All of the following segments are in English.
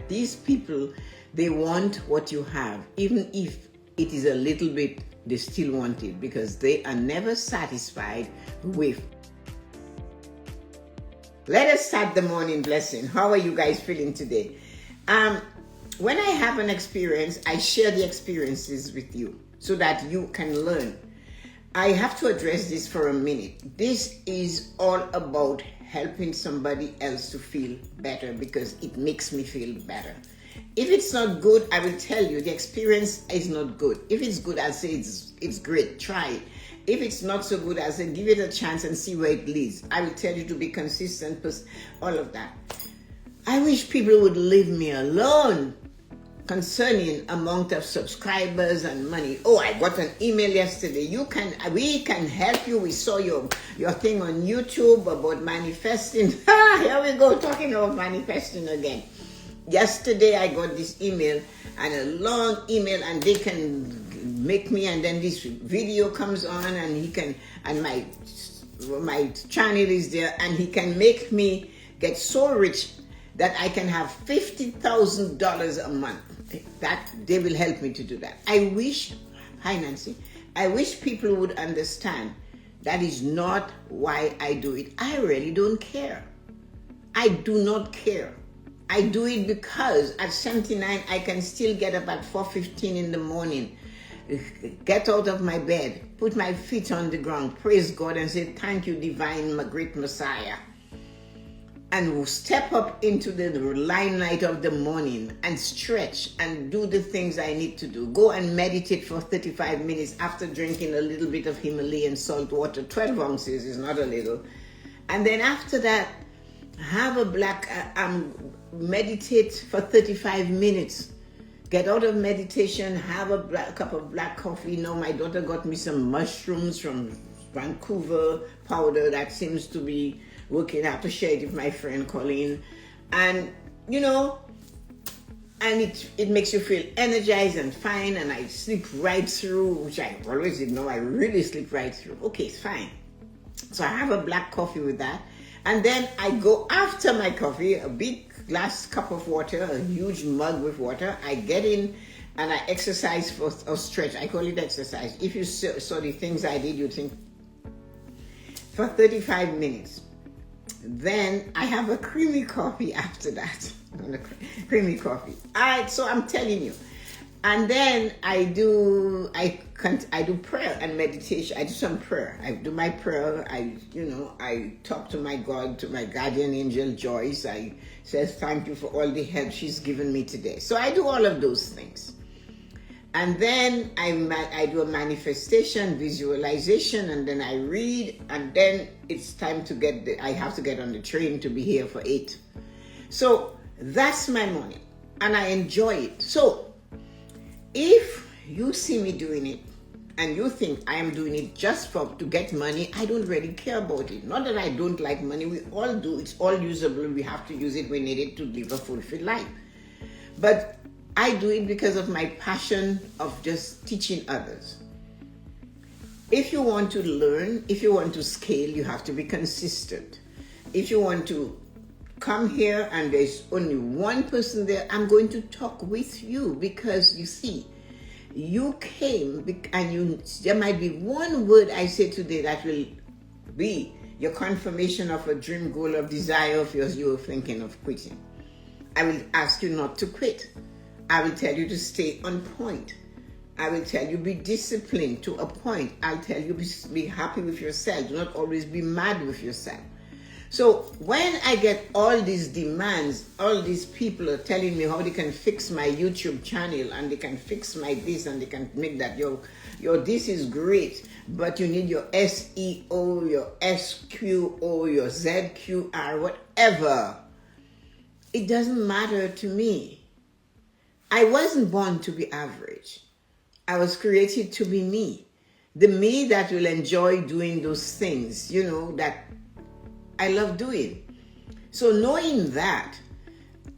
that these people, they want what you have. Even if it is a little bit, they still want it because they are never satisfied with. Let us start the morning blessing. How are you guys feeling today? When I have an experience, I share the experiences with you so that you can learn. I have to address this for a minute. This is all about helping somebody else to feel better because it makes me feel better. If it's not good, I will tell you the experience is not good. If it's good, I'll say it's great. Try it. If it's not so good, I'll say give it a chance and see where it leads. I will tell you to be consistent, all of that. I wish people would leave me alone concerning amount of subscribers and money. Oh, I got an email yesterday. We can help you. We saw your thing on YouTube about manifesting. Here we go, talking about manifesting again. Yesterday I got this email and a long email, and they can make me, and then this video comes on, and my channel is there, and he can make me get so rich that I can have $50,000 a month. That they will help me to do that. I wish people would understand that is not why I do it. I really don't care. I do not care. I do it because at 79 I can still get up at 4:15 in the morning, get out of my bed, put my feet on the ground, praise God and say thank you, divine great Messiah, and step up into the limelight of the morning and stretch and do the things I need to do. Go and meditate for 35 minutes after drinking a little bit of Himalayan salt water. 12 ounces is not a little. And then after that, have meditate for 35 minutes. Get out of meditation, have a cup of black coffee. Now my daughter got me some mushrooms from Vancouver powder that seems to be working. I have to share it with my friend Colleen. And and it makes you feel energized and fine, and I sleep right through, which I always didn't know. I really sleep right through. Okay, it's fine. So I have a black coffee with that. And then I go after my coffee, a big glass cup of water, a huge mug with water. I get in and I exercise or stretch. I call it exercise. If you saw the things I did, you'd think for 35 minutes. Then I have a creamy coffee after that. Creamy coffee. So I'm telling you. And then I do prayer and meditation. I do some prayer. I do my prayer. I talk to my God, to my guardian angel Joyce. I says thank you for all the help she's given me today. So I do all of those things. And then I do a manifestation, visualization, and then I read, and then it's time to I have to get on the train to be here for 8. So that's my morning, and I enjoy it. So if you see me doing it and you think I am doing it just to get money, I don't really care about it. Not that I don't like money. We all do. It's all usable. We have to use it. We need it to live a fulfilled life. But I do it because of my passion of just teaching others. If you want to learn, if you want to scale, you have to be consistent. If you want to come here and there's only one person there, I'm going to talk with you because you see, you came and there might be one word I say today that will be your confirmation of a dream, goal, of desire of yours you were thinking of quitting. I will ask you not to quit. I will tell you to stay on point. I will tell you be disciplined to a point. I'll tell you be happy with yourself. Do not always be mad with yourself. So when I get all these demands, all these people are telling me how they can fix my YouTube channel and they can fix my this and they can make that, your this is great, but you need your SEO, your SQO, your ZQR, whatever. It doesn't matter to me. I wasn't born to be average. I was created to be me. The me that will enjoy doing those things, that I love doing. So knowing that,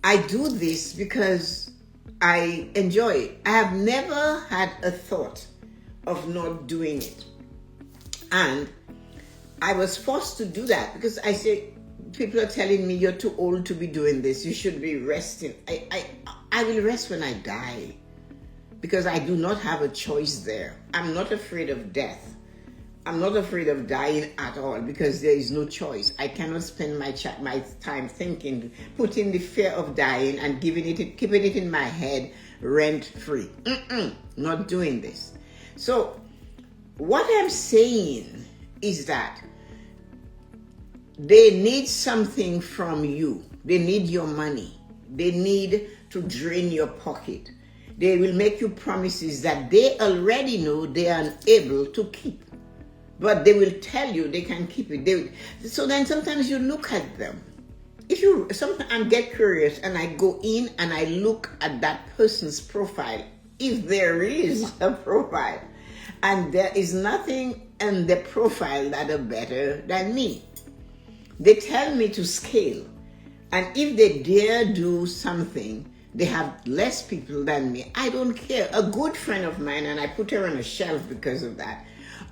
I do this because I enjoy it. I have never had a thought of not doing it. And I was forced to do that because I say, people are telling me you're too old to be doing this. You should be resting. I will rest when I die, because I do not have a choice there. I'm not afraid of death. I'm not afraid of dying at all, because there is no choice. I cannot spend my time thinking, putting the fear of dying and keeping it in my head rent free. Not doing this. So what I'm saying is that they need something from you. They need your money. They need to drain your pocket. They will make you promises that they already know they are unable to keep. But they will tell you they can keep it. So then sometimes you look at them. Sometimes I get curious and I go in and I look at that person's profile, if there is a profile. And there is nothing in the profile that are better than me. They tell me to scale. And if they dare do something, they have less people than me. I don't care. A good friend of mine, and I put her on a shelf because of that.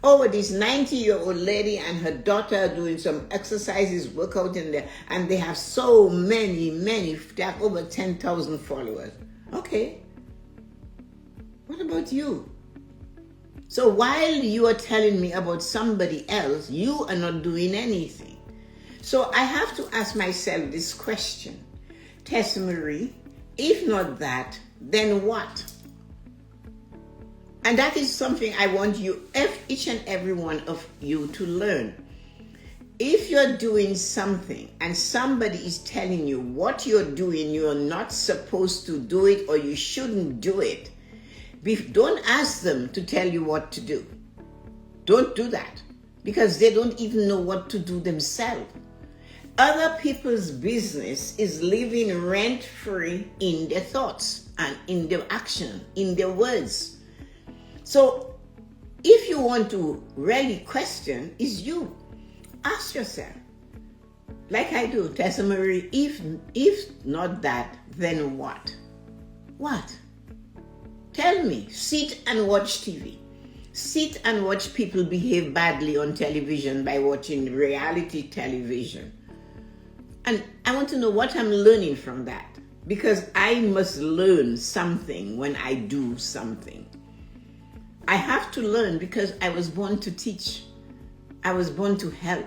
Oh, this 90-year-old lady and her daughter are doing some exercises, workout in there, and they have so many, they have over 10,000 followers. Okay. What about you? So while you are telling me about somebody else, you are not doing anything. So I have to ask myself this question. Tessa-Marie, if not that, then what? And that is something I want each and every one of you to learn. If you're doing something and somebody is telling you what you're doing, you're not supposed to do it or you shouldn't do it, don't ask them to tell you what to do. Don't do that, because they don't even know what to do themselves. Other people's business is living rent-free in their thoughts and in their action, in their words. So if you want to really question, is you. Ask yourself, like I do, Tessa-Marie, if not that, then what? What? Tell me. Sit and watch TV. Sit and watch people behave badly on television by watching reality television. And I want to know what I'm learning from that, because I must learn something when I do something. I have to learn because I was born to teach. I was born to help.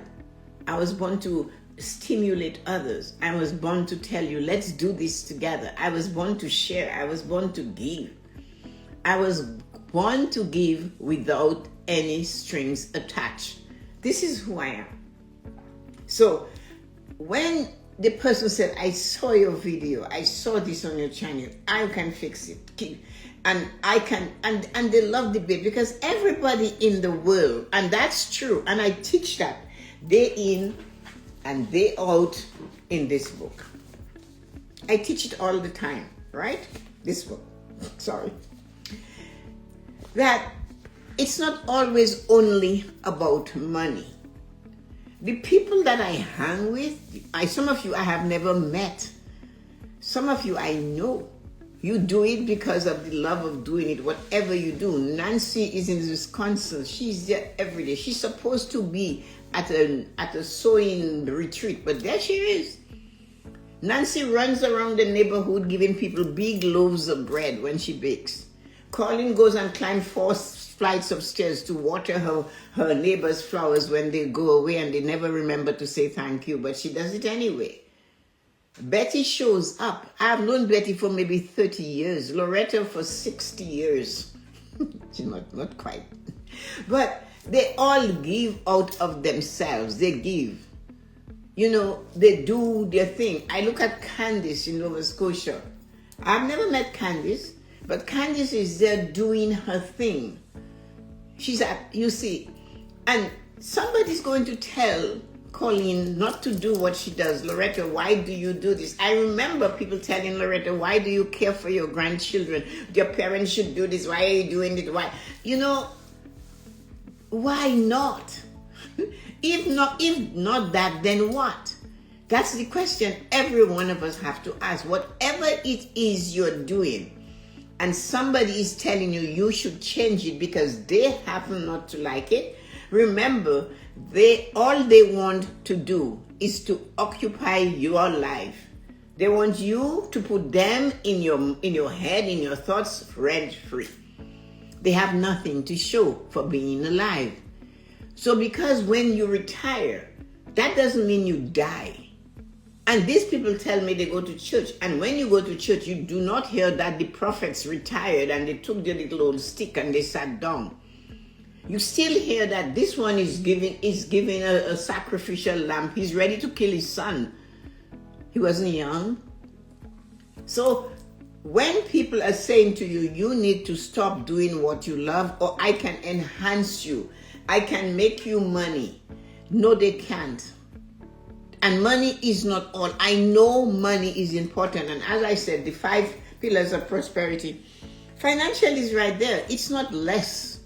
I was born to stimulate others. I was born to tell you, let's do this together. I was born to share. I was born to give. I was born to give without any strings attached. This is who I am. So when the person said, I saw your video, I saw this on your channel, I can fix it. And I can, and they love debate, because everybody in the world, and that's true, and I teach that day in and day out in this book. I teach it all the time, right? This book, sorry. That it's not always only about money. The people that I hang with, some of you I have never met. Some of you I know. You do it because of the love of doing it, whatever you do. Nancy is in Wisconsin. She's there every day. She's supposed to be at a sewing retreat, but there she is. Nancy runs around the neighborhood giving people big loaves of bread when she bakes. Colin goes and climbs 4 flights of stairs to water her neighbor's flowers when they go away, and they never remember to say thank you, but she does it anyway. Betty shows up. I've known Betty for maybe 30 years. Loretta for 60 years. She's not quite. But they all give out of themselves. They give. You know, they do their thing. I look at Candice in Nova Scotia. I've never met Candice, but Candice is there doing her thing. She's you see, and somebody's going to tell Colleen not to do what she does. Loretta, why do you do this? I remember people telling Loretta, why do you care for your grandchildren? Your parents should do this. Why are you doing it? Why? You know, why not? If not that, then what? That's the question every one of us have to ask. Whatever it is you're doing, and somebody is telling you you should change it because they happen not to like it, remember, all they want to do is to occupy your life. They want you to put them in your head, in your thoughts, rent-free. They have nothing to show for being alive. So because when you retire, that doesn't mean you die. And these people tell me they go to church. And when you go to church, you do not hear that the prophets retired and they took their little old stick and they sat down. You still hear that this one is giving a sacrificial lamb. He's ready to kill his son. He wasn't young. So when people are saying to you, you need to stop doing what you love, or I can enhance you, I can make you money. No, they can't. And money is not all. I know money is important. And as I said, the 5 pillars of prosperity, financial is right there. It's not less.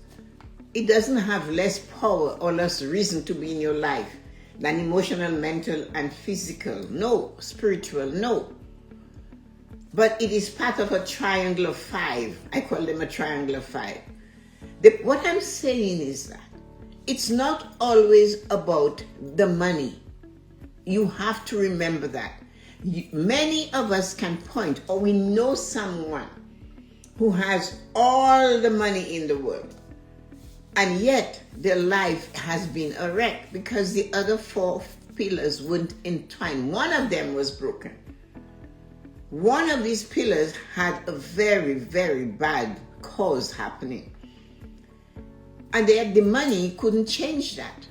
It doesn't have less power or less reason to be in your life than emotional, mental, and physical. No, spiritual, no. But it is part of a triangle of 5. I call them a triangle of 5. What I'm saying is that it's not always about the money. You have to remember that. Many of us can point, or we know someone who has all the money in the world, and yet their life has been a wreck because the other 4 pillars wouldn't entwine. One of them was broken. One of these pillars had a very, very bad cause happening. And the money couldn't change that.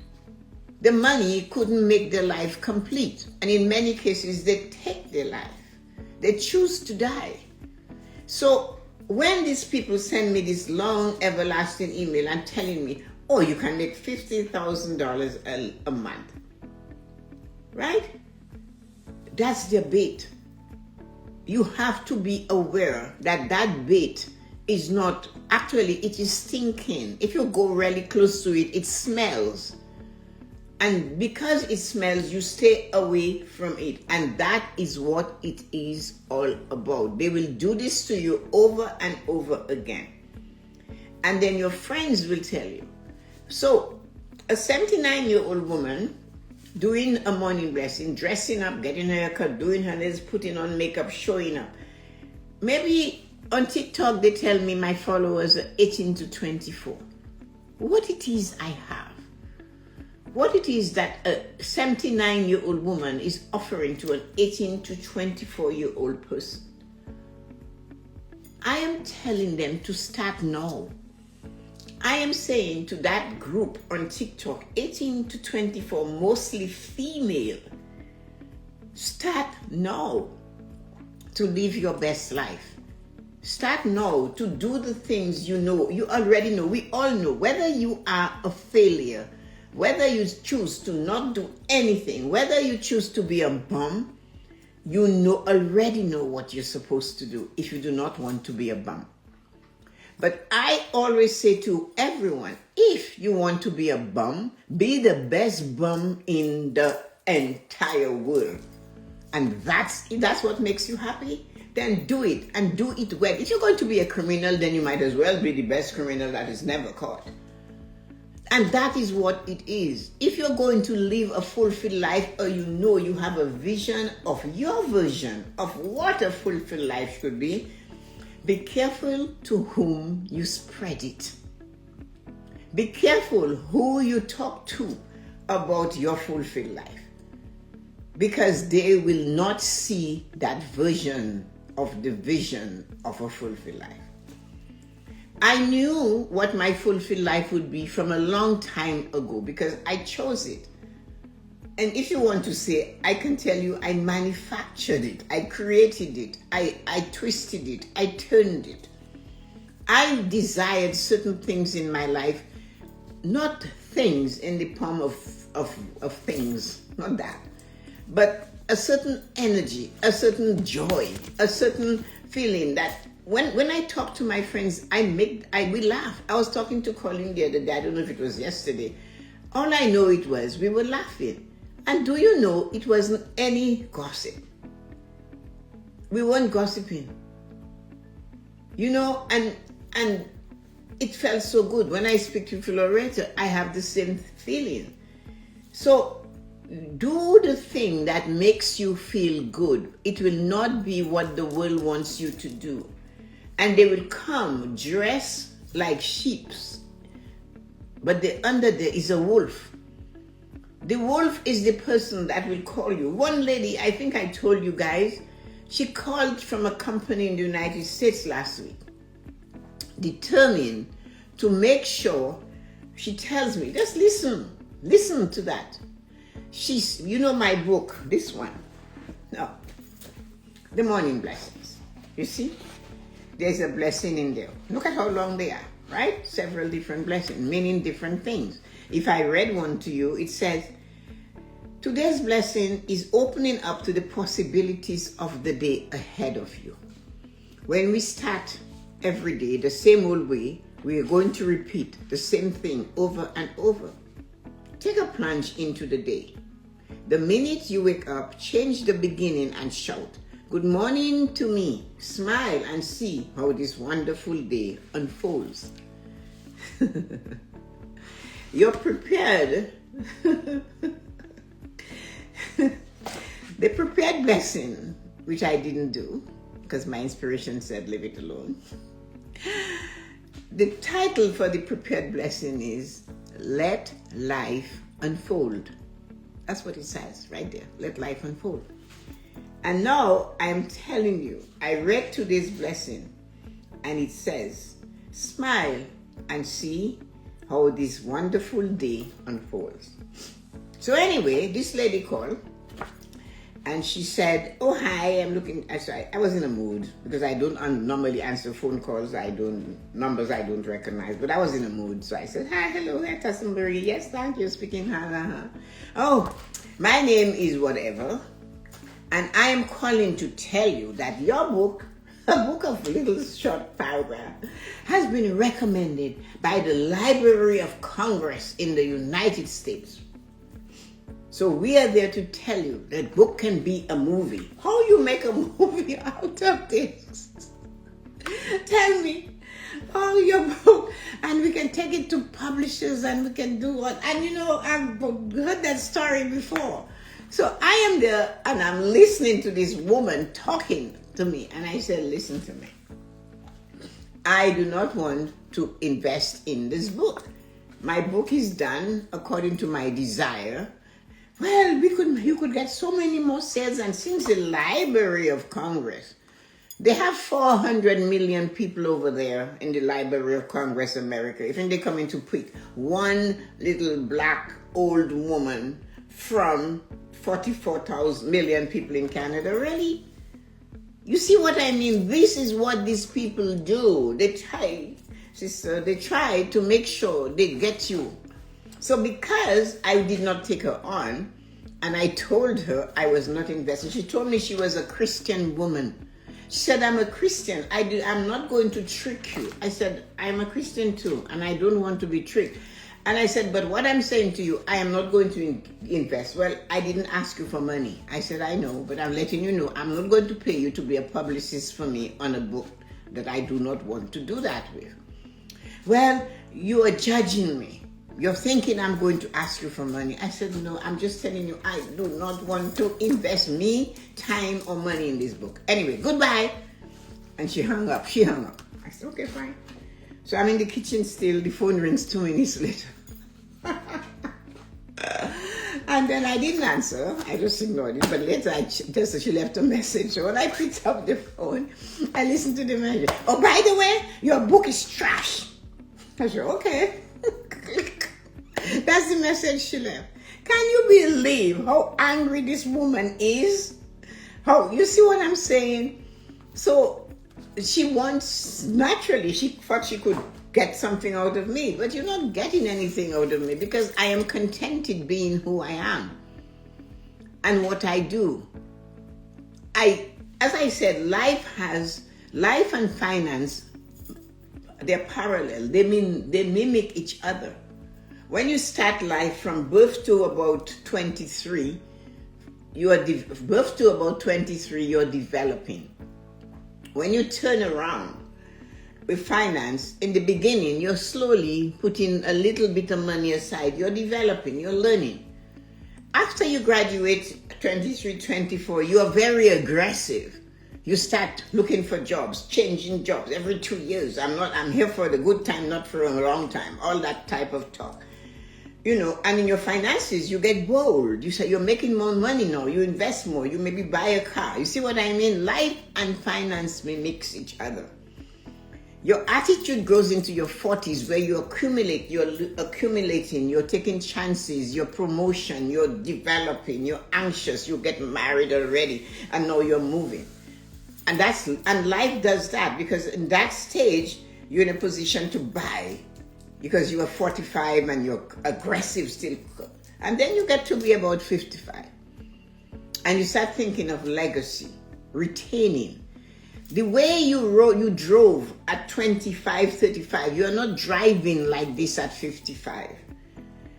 The money couldn't make their life complete. And in many cases, they take their life. They choose to die. So when these people send me this long, everlasting email and telling me, oh, you can make $50,000 a month, right? That's their bait. You have to be aware that that bait is not, actually it is stinking. If you go really close to it, it smells. And because it smells, you stay away from it. And that is what it is all about. They will do this to you over and over again. And then your friends will tell you. So, a 79-year-old woman doing a morning blessing, dressing up, getting her haircut, doing her nails, putting on makeup, showing up. Maybe on TikTok, they tell me my followers are 18 to 24. What it is I have. What it is that a 79-year-old woman is offering to an 18 to 24-year-old person. I am telling them to start now. I am saying to that group on TikTok, 18 to 24, mostly female, start now to live your best life. Start now to do the things you know. You already know. We all know. Whether you are a failure, whether you choose to not do anything, whether you choose to be a bum, you already know what you're supposed to do if you do not want to be a bum. But I always say to everyone, if you want to be a bum, be the best bum in the entire world. And that's what makes you happy, then do it, and do it well. If you're going to be a criminal, then you might as well be the best criminal that is never caught. And that is what it is. If you're going to live a fulfilled life, or you have a vision of your version of what a fulfilled life should be careful to whom you spread it. Be careful who you talk to about your fulfilled life, because they will not see that version of the vision of a fulfilled life. I knew what my fulfilled life would be from a long time ago because I chose it. And if you want to say, I can tell you I manufactured it, I created it, I twisted it, I turned it. I desired certain things in my life, not things in the form of things, not that, but a certain energy, a certain joy, a certain feeling that when I talk to my friends, we laugh. I was talking to Colin the other day, I don't know if it was yesterday. All I know it was, we were laughing. And do you know, it wasn't any gossip. We weren't gossiping. You know, and it felt so good. When I speak to Floretta, I have the same feeling. So do the thing that makes you feel good. It will not be what the world wants you to do. And they will come dressed like sheep, but under there is a wolf. The wolf is the person that will call you. One lady, I think I told you guys, she called from a company in the United States last week, determined to make sure. She tells me, just listen to that. She's, my book, this one. No, the morning blessings. You see, there's a blessing in there. Look at how long they are, right? Several different blessings, meaning different things. If I read one to you, it says, today's blessing is opening up to the possibilities of the day ahead of you. When we start every day the same old way, we are going to repeat the same thing over and over. Take a plunge into the day. The minute you wake up, change the beginning and shout, "Good morning" to me. Smile and see how this wonderful day unfolds. You're prepared. The prepared blessing, which I didn't do because my inspiration said leave it alone. The title for the prepared blessing is Let Life Unfold. That's what it says right there. Let life unfold. And now I'm telling you, I read today's blessing and it says, smile and see how this wonderful day unfolds. So anyway, this lady called and she said, oh, hi, I was in a mood because I don't normally answer phone calls. Numbers I don't recognize, but I was in a mood. So I said, hi, hello, Tessa-Marie. Yes, thank you, speaking. Oh, my name is whatever. And I am calling to tell you that your book, a book of little short paragraph, has been recommended by the Library of Congress in the United States. So we are there to tell you that book can be a movie. How you make a movie out of this? Tell me. Oh, your book. And we can take it to publishers and we can do what? And I've heard that story before. So I am there and I'm listening to this woman talking to me. And I said, listen to me. I do not want to invest in this book. My book is done according to my desire. Well, you could get so many more sales, and since the Library of Congress, they have 400 million people over there in the Library of Congress, America. If they come in to pick one little black old woman from 44,000 million people in Canada, really? You see what I mean? This is what these people do. They try, sister, to make sure they get you. So because I did not take her on, and I told her I was not invested, she told me she was a Christian woman. She said, I'm a Christian. I'm not going to trick you. I said, I'm a Christian too, and I don't want to be tricked. And I said, but what I'm saying to you, I am not going to invest. Well, I didn't ask you for money. I said, I know, but I'm letting you know, I'm not going to pay you to be a publicist for me on a book that I do not want to do that with. Well, you are judging me. You're thinking I'm going to ask you for money. I said, no, I'm just telling you, I do not want to invest me, time, or money in this book. Anyway, goodbye. And she hung up. I said, okay, fine. So I'm in the kitchen still. The phone rings 2 minutes later. And then I didn't answer. I just ignored it. But later, she left a message. So when I picked up the phone, I listened to the message. Oh, by the way, your book is trash. I said, okay. That's the message she left. Can you believe how angry this woman is? You see what I'm saying? So she thought she could get something out of me, but you're not getting anything out of me because I am contented being who I am and what I do. As I said, life and finance, they're parallel. They mimic each other. When you start life from birth to about 23, you're developing. When you turn around with finance, in the beginning, you're slowly putting a little bit of money aside. You're developing, you're learning. after you graduate 23, 24, you are very aggressive. You start looking for jobs, changing jobs every 2 years. I'm here for the good time, not for a long time. All that type of talk. And in your finances, you get bold. You say you're making more money now. You invest more. You maybe buy a car. You see what I mean? Life and finance may mix each other. Your attitude goes into your 40s where you're accumulating, you're taking chances, you're promotion, you're developing, you're anxious, you get married already, and now you're moving. And life does that, because in that stage, you're in a position to buy because you are 45 and you're aggressive still. And then you get to be about 55. And you start thinking of legacy, retaining. The way you drove at 25, 35, you're not driving like this at 55.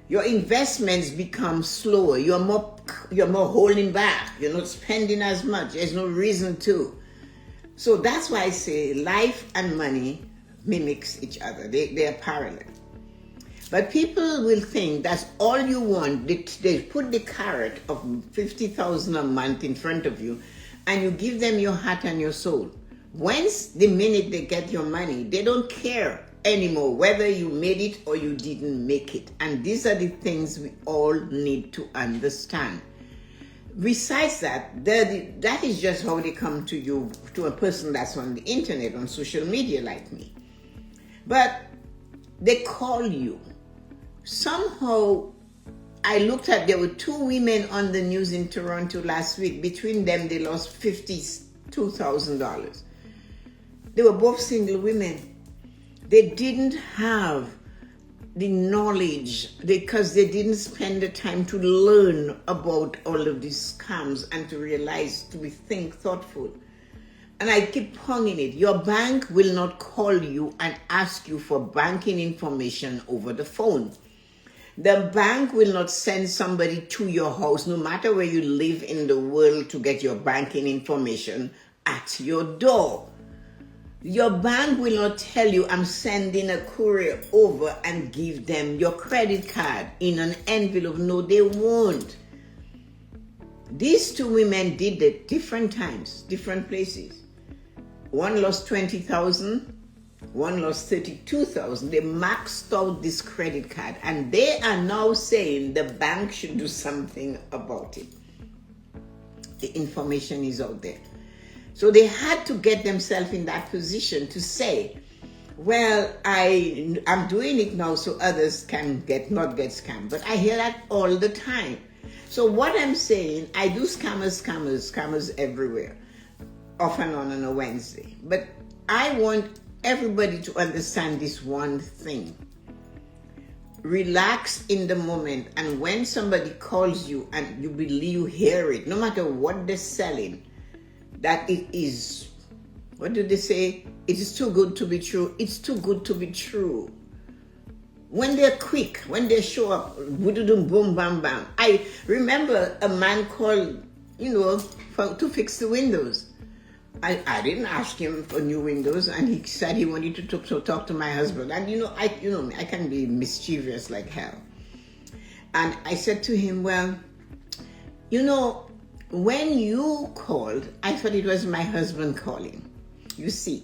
Your investments become slower. You're more holding back. You're not spending as much. There's no reason to. So that's why I say life and money mimics each other. They are parallel. But people will think that's all you want. They put the carrot of $50,000 a month in front of you, and you give them your heart and your soul. Once the minute they get your money, they don't care anymore whether you made it or you didn't make it. And these are the things we all need to understand. Besides that, that is just how they come to you, to a person that's on the internet, on social media like me. But they call you. Somehow, I looked at, there were 2 women on the news in Toronto last week. Between them, they lost $52,000. They were both single women. They didn't have the knowledge because they didn't spend the time to learn about all of these scams and to realize, to be thoughtful. And I keep pounding it. Your bank will not call you and ask you for banking information over the phone. The bank will not send somebody to your house, no matter where you live in the world, to get your banking information at your door. Your bank will not tell you, I'm sending a courier over and give them your credit card in an envelope. No, they won't. These 2 women did it different times, different places. One lost $20,000, one lost $32,000. They maxed out this credit card, and they are now saying the bank should do something about it. The information is out there. So they had to get themselves in that position to say, well, I'm doing it now so others can not get scammed. But I hear that all the time. So what I'm saying, I do scammers everywhere, off and on a Wednesday. But I want everybody to understand this one thing. Relax in the moment, and when somebody calls you and you believe you hear it, no matter what they're selling, that it is, what do they say? It is too good to be true. It's too good to be true. When they're quick, when they show up, boom, bam, bam. I remember a man called, to fix the windows. I didn't ask him for new windows, and he said he wanted to talk to my husband. And I can be mischievous like hell. And I said to him, well, when you called, I thought it was my husband calling. You see,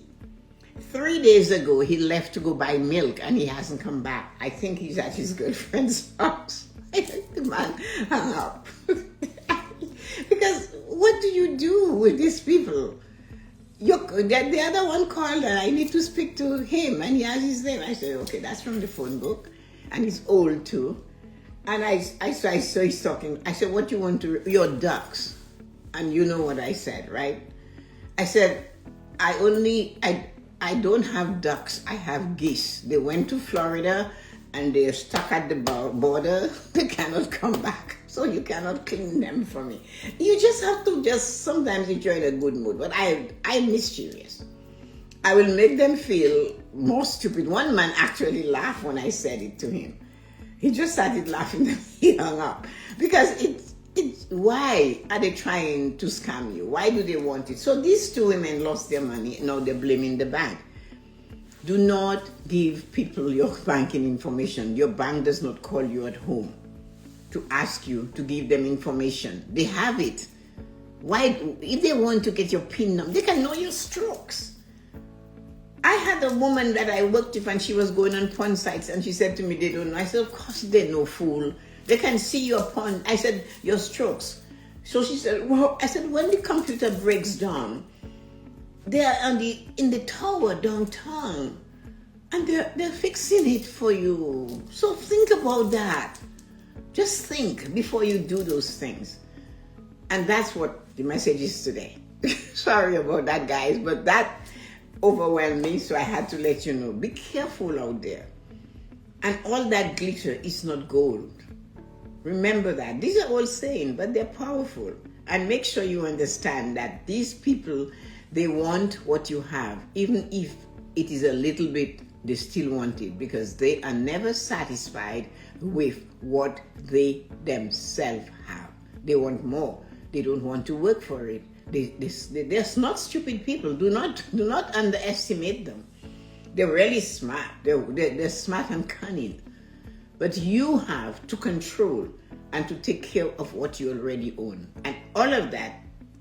3 days ago, he left to go buy milk and he hasn't come back. I think he's at his girlfriend's house. The man hung up. Because what do you do with these people? The other one called and I need to speak to him, and he has his name. I said, okay, that's from the phone book. And he's old too. And I saw he's talking. I said, what do you want to, your ducks? And you know what I said, right? I said, I don't have ducks, I have geese. They went to Florida and they're stuck at the border. They cannot come back. So you cannot clean them for me. You just have to sometimes enjoy in a good mood. But I'm mischievous. I will make them feel more stupid. One man actually laughed when I said it to him. He just started laughing and he hung up. Because why are they trying to scam you? Why do they want it? So these 2 women lost their money. Now they're blaming the bank. Do not give people your banking information. Your bank does not call you at home. to ask you to give them information. They have it. Why, if they want to get your PIN number, they can know your strokes. I had a woman that I worked with and she was going on porn sites and she said to me, they don't know. I said, of course they know, fool. They can see your porn. I said, your strokes. So she said, well, I said, when the computer breaks down, they are in the tower downtown and they're fixing it for you. So think about that. Just think before you do those things. And that's what the message is today. Sorry about that, guys, but that overwhelmed me, so I had to let you know. Be careful out there. And all that glitter is not gold. Remember that. These are all saying, but they're powerful. And make sure you understand that these people, they want what you have. Even if it is a little bit, they still want it, because they are never satisfied with what they themselves have. They want more. They don't want to work for it. They're not stupid people. Do not underestimate them. They're really smart. They're smart and cunning. But you have to control and to take care of what you already own. And all of that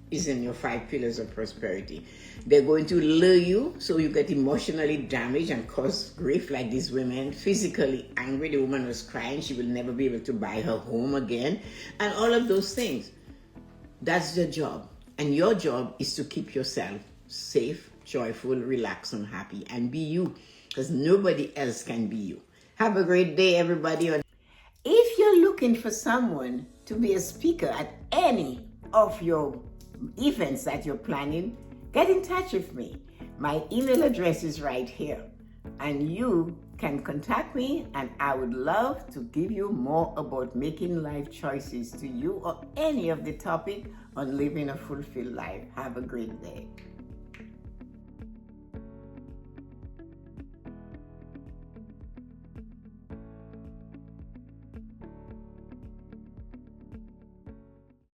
is in your 5 pillars of prosperity. They're going to lure you so you get emotionally damaged and cause grief, like these women. Physically angry. The woman was crying. She will never be able to buy her home again. And all of those things. That's their job. And your job is to keep yourself safe, joyful, relaxed, and happy. And be you, because nobody else can be you. Have a great day, everybody. If you're looking for someone to be a speaker at any of your events that you're planning, get in touch with me. My email address is right here. And you can contact me, and I would love to give you more about making life choices to you or any of the topic on living a fulfilled life. Have a great day.